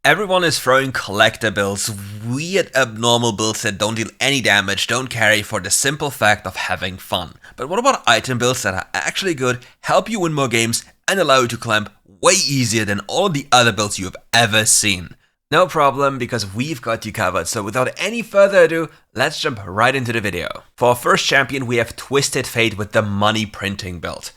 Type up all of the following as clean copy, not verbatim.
Everyone is throwing collector builds, weird abnormal builds that don't deal any damage, don't carry for the simple fact of having fun. But what about item builds that are actually good, help you win more games, and allow you to climb way easier than all the other builds you have ever seen? No problem, because we've got you covered, so without any further ado, let's jump right into the video. For our first champion, we have Twisted Fate with the money printing build.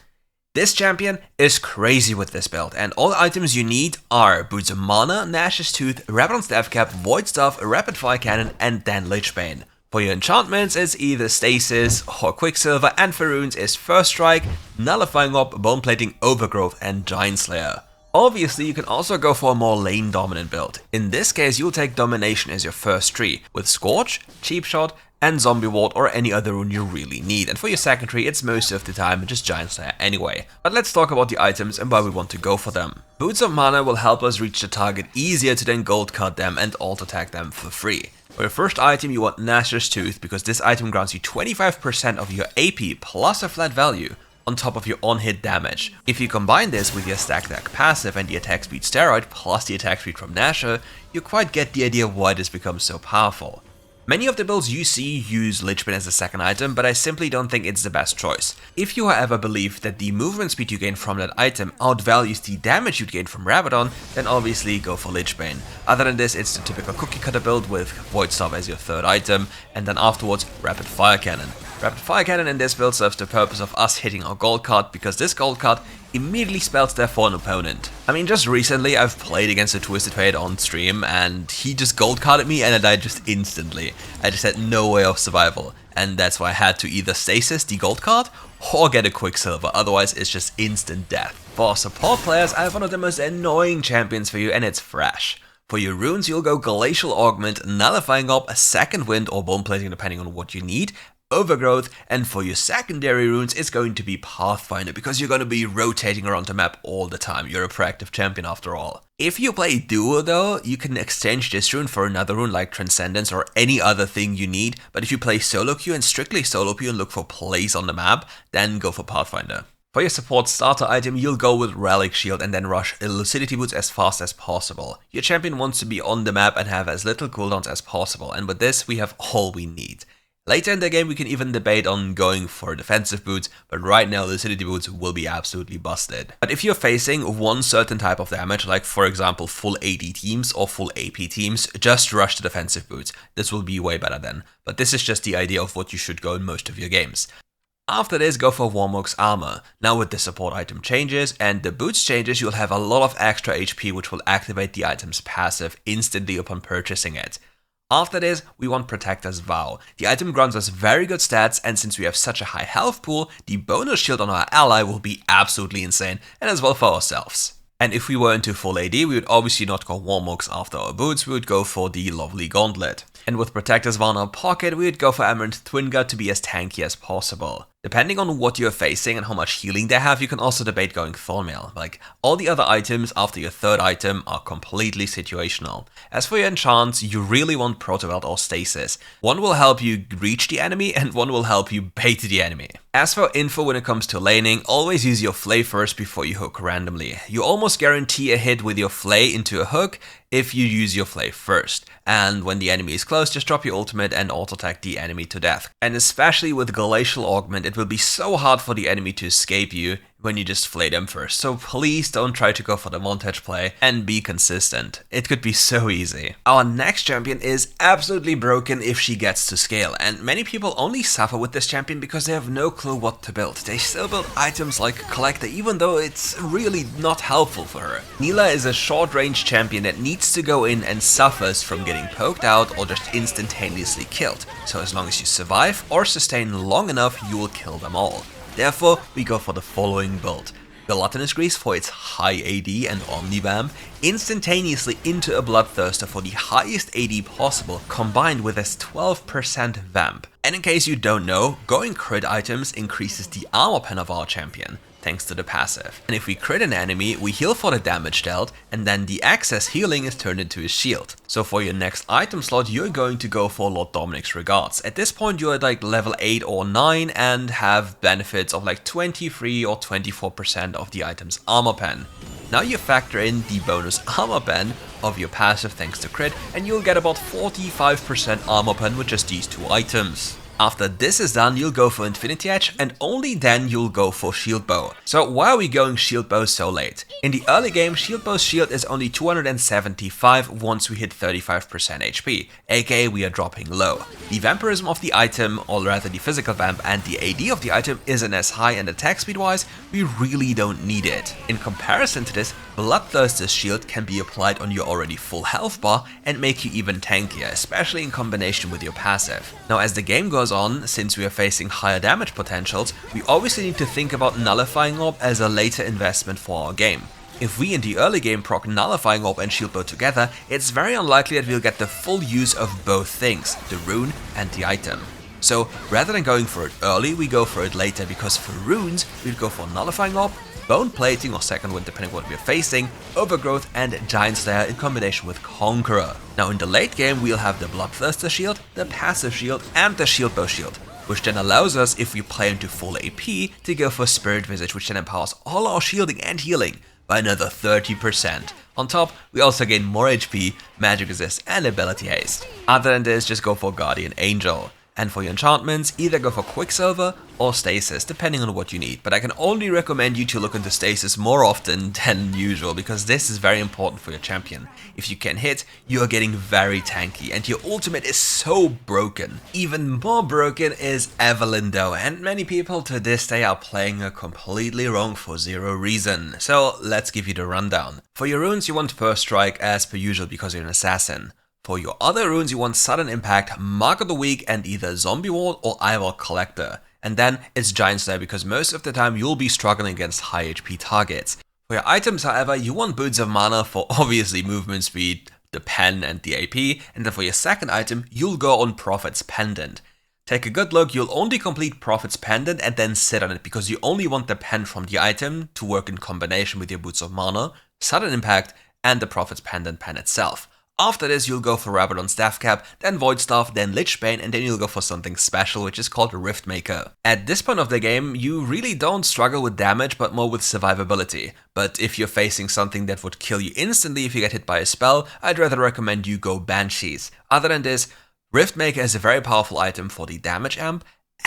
This champion is crazy with this build, and all the items you need are Boots of Mana, Nash's Tooth, Rabadon's Death Cap, Void Staff, Rapid Fire Cannon, and then Lichbane. For your enchantments, it's either Stasis or Quicksilver, and for runes is First Strike, Nullifying Orb, Bone Plating, Overgrowth, and Giant Slayer. Obviously, you can also go for a more lane dominant build. In this case, you'll take Domination as your first tree, with Scorch, Cheap Shot, and Zombie Ward or any other rune you really need. And for your second tree, it's most of the time just Giant Slayer anyway. But let's talk about the items and why we want to go for them. Boots of Mana will help us reach the target easier to then gold cut them and alt attack them for free. For your first item, you want Nash's Tooth, because this item grants you 25% of your AP plus a flat value on top of your on-hit damage. If you combine this with your Stack Deck passive and the attack speed steroid plus the attack speed from Nasher, you quite get the idea of why this becomes so powerful. Many of the builds you see use Lichbane as a second item, but I simply don't think it's the best choice. If you however believe that the movement speed you gain from that item outvalues the damage you'd gain from Rabadon, then obviously go for Lichbane. Other than this, it's the typical cookie cutter build with Void Staff as your third item, and then afterwards Rapid Fire Cannon. Rapid Fire Cannon in this build serves the purpose of us hitting our gold card, because this gold card immediately spells death for an opponent. I mean, just recently I've played against a Twisted Fate on stream and he just gold carded me and I died just instantly. I just had no way of survival, and that's why I had to either stasis the gold card or get a Quicksilver, otherwise it's just instant death. For support players, I have one of the most annoying champions for you, and it's Thresh. For your runes, you'll go Glacial Augment, Nullifying Orb, a Second Wind or Bone Plating depending on what you need, Overgrowth, and for your secondary runes, it's going to be Pathfinder, because you're going to be rotating around the map all the time. You're a proactive champion after all. If you play Duo though, you can exchange this rune for another rune like Transcendence or any other thing you need, but if you play solo queue and strictly solo queue and look for plays on the map, then go for Pathfinder. For your support starter item, you'll go with Relic Shield and then rush Lucidity Boots as fast as possible. Your champion wants to be on the map and have as little cooldowns as possible, and with this we have all we need. Later in the game we can even debate on going for defensive boots, but right now Lucidity Boots will be absolutely busted. But if you're facing one certain type of damage, like for example full AD teams or full AP teams, just rush the defensive boots. This will be way better then. But this is just the idea of what you should go in most of your games. After this, go for Warmog's Armor. Now with the support item changes and the boots changes, you'll have a lot of extra HP which will activate the item's passive instantly upon purchasing it. After this, we want Protector's Vow. The item grants us very good stats, and since we have such a high health pool, the bonus shield on our ally will be absolutely insane, and as well for ourselves. And if we were into full AD, we would obviously not go Warmogs after our boots, we would go for the lovely Gauntlet. And with Protector's Vow in our pocket, we would go for Amaranth Twin Guard to be as tanky as possible. Depending on what you're facing and how much healing they have, you can also debate going Thornmail. Like, all the other items after your third item are completely situational. As for your enchants, you really want Protobelt or Stasis. One will help you reach the enemy and one will help you bait the enemy. As for info when it comes to laning, always use your Flay first before you hook randomly. You almost guarantee a hit with your Flay into a hook if you use your Flay first. And when the enemy is close, just drop your ultimate and auto-attack the enemy to death. And especially with Glacial Augment, it will be so hard for the enemy to escape you when you just flay them first, so please don't try to go for the montage play and be consistent. It could be so easy. Our next champion is absolutely broken if she gets to scale, and many people only suffer with this champion because they have no clue what to build. They still build items like Collector even though it's really not helpful for her. Nilah is a short range champion that needs to go in and suffers from getting poked out or just instantaneously killed, so as long as you survive or sustain long enough you will kill them all. Therefore, we go for the following build. Gluttonous Grease for its high AD and Omnivamp, instantaneously into a Bloodthirster for the highest AD possible, combined with its 12% Vamp. And in case you don't know, going crit items increases the armor pen of our champion, thanks to the passive. And if we crit an enemy, we heal for the damage dealt, and then the excess healing is turned into a shield. So for your next item slot, you're going to go for Lord Dominic's Regards. At this point, you're at like level 8 or 9 and have benefits of like 23 or 24% of the item's armor pen. Now you factor in the bonus armor pen, of your passive thanks to crit, and you'll get about 45% armor pen with just these two items. After this is done, you'll go for Infinity Edge, and only then you'll go for Shield Bow. So why are we going Shield Bow so late? In the early game, Shield Bow's shield is only 275 once we hit 35% HP, aka we are dropping low. The vampirism of the item, or rather the physical vamp, and the AD of the item isn't as high, and attack speed wise, we really don't need it. In comparison to this, Bloodthirster's shield can be applied on your already full health bar and make you even tankier, especially in combination with your passive. Now as the game goes on, since we are facing higher damage potentials, we obviously need to think about Nullifying Orb as a later investment for our game. If we in the early game proc Nullifying Orb and Shield Bow together, it's very unlikely that we'll get the full use of both things, the rune and the item. So rather than going for it early, we go for it later, because for runes, we'd go for Nullifying Orb, Bone Plating or Second Wind depending on what we're facing, Overgrowth and Giant Slayer in combination with Conqueror. Now in the late game we'll have the Bloodthirster shield, the passive shield and the Shield Bow shield, which then allows us, if we play into full AP, to go for Spirit Visage, which then empowers all our shielding and healing by another 30%. On top, we also gain more HP, magic resist and ability haste. Other than this, just go for Guardian Angel. And for your enchantments, either go for Quicksilver or Stasis, depending on what you need. But I can only recommend you to look into Stasis more often than usual, because this is very important for your champion. If you can hit, you are getting very tanky, and your ultimate is so broken. Even more broken is Evelynn though, and many people to this day are playing her completely wrong for zero reason. So let's give you the rundown. For your runes, you want First Strike as per usual because you're an assassin. For your other runes, you want Sudden Impact, Mark of the Week, and either Zombie Wall or Eyeball Collector. And then it's Giant Slayer, because most of the time you'll be struggling against high HP targets. For your items, however, you want Boots of Mana for obviously movement speed, the pen and the AP, and then for your second item, you'll go on Prophet's Pendant. Take a good look, you'll only complete Prophet's Pendant and then sit on it, because you only want the pen from the item to work in combination with your Boots of Mana, Sudden Impact, and the Prophet's Pendant pen itself. After this, you'll go for Rabadon Staff Cap, then Void Staff, then Lich Bane, and then you'll go for something special, which is called Rift Maker. At this point of the game, you really don't struggle with damage, but more with survivability. But if you're facing something that would kill you instantly if you get hit by a spell, I'd rather recommend you go Banshees. Other than this, Rift Maker is a very powerful item for the damage amp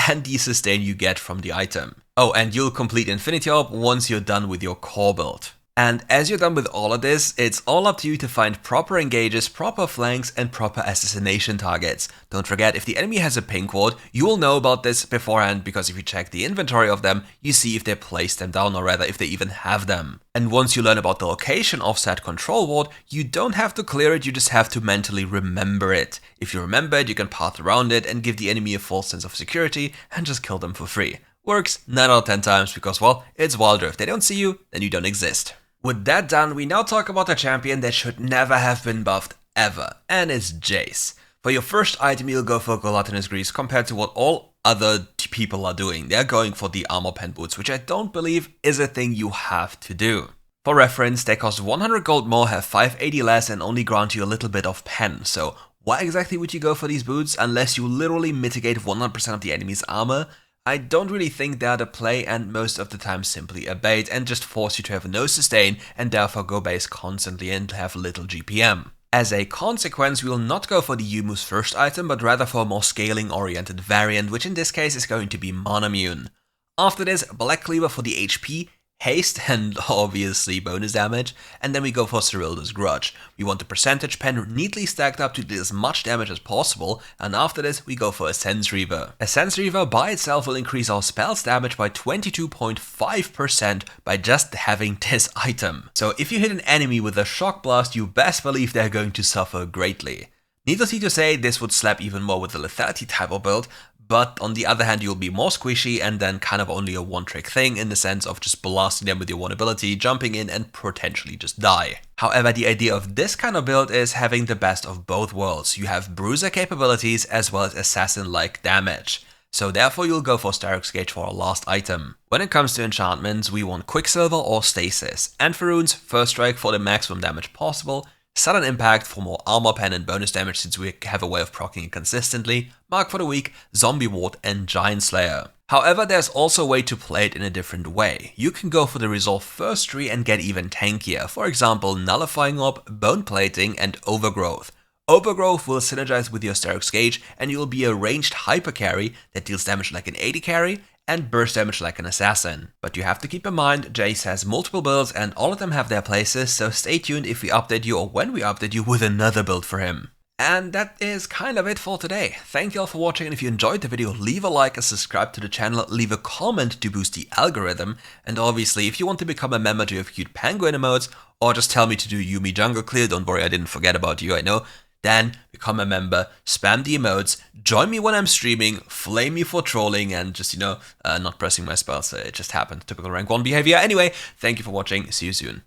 and the sustain you get from the item. Oh, and you'll complete Infinity Orb once you're done with your core build. And as you're done with all of this, it's all up to you to find proper engages, proper flanks, and proper assassination targets. Don't forget, if the enemy has a pink ward, you will know about this beforehand, because if you check the inventory of them, you see if they placed them down, or rather if they even have them. And once you learn about the location of said control ward, you don't have to clear it, you just have to mentally remember it. If you remember it, you can path around it and give the enemy a false sense of security and just kill them for free. Works 9 out of 10 times because, well, it's WildRift. They don't see you, then you don't exist. With that done, we now talk about a champion that should never have been buffed ever, and it's Jayce. For your first item, you'll go for Gelatinous Grease compared to what all other people are doing. They're going for the Armor Pen Boots, which I don't believe is a thing you have to do. For reference, they cost 100 gold more, have 580 less, and only grant you a little bit of pen. So why exactly would you go for these boots unless you literally mitigate 100% of the enemy's armor? I don't really think they're the play, and most of the time simply a bait and just force you to have no sustain and therefore go base constantly and have little GPM. As a consequence, we will not go for the Yumu's first item, but rather for a more scaling oriented variant, which in this case is going to be Monomune. After this, Black Cleaver for the HP, haste and obviously bonus damage, and then we go for Cyrilda's Grudge. We want the percentage pen neatly stacked up to do as much damage as possible, and after this we go for a Sense Reaver. A Sense Reaver by itself will increase our spell's damage by 22.5% by just having this item. So if you hit an enemy with a Shock Blast, you best believe they're going to suffer greatly. Needlessly to say, this would slap even more with the lethality type of build, but on the other hand you'll be more squishy and then kind of only a one-trick thing in the sense of just blasting them with your one ability, jumping in and potentially just die. However, the idea of this kind of build is having the best of both worlds. You have bruiser capabilities as well as assassin-like damage. So therefore you'll go for Starrick's Gauge for our last item. When it comes to enchantments, we want Quicksilver or Stasis, and for runes, First Strike for the maximum damage possible, Sudden Impact for more armor pen and bonus damage since we have a way of proccing it consistently, Mark for the Weak, Zombie Ward and Giant Slayer. However, there's also a way to play it in a different way. You can go for the Resolve first tree and get even tankier, for example Nullifying Orb, Bone Plating and Overgrowth. Overgrowth will synergize with your Sterix Gauge and you'll be a ranged hyper carry that deals damage like an AD carry and burst damage like an assassin. But you have to keep in mind, Jayce has multiple builds and all of them have their places, so stay tuned if we update you or when we update you with another build for him. And that is kind of it for today. Thank you all for watching, and if you enjoyed the video, leave a like and subscribe to the channel, leave a comment to boost the algorithm, and obviously if you want to become a member to have cute penguin emotes, or just tell me to do Yuumi Jungle Clear, don't worry I didn't forget about you, I know, then become a member, spam the emotes, join me when I'm streaming, flame me for trolling and just, not pressing my spells. It just happened. Typical rank 1 behavior. Anyway, thank you for watching. See you soon.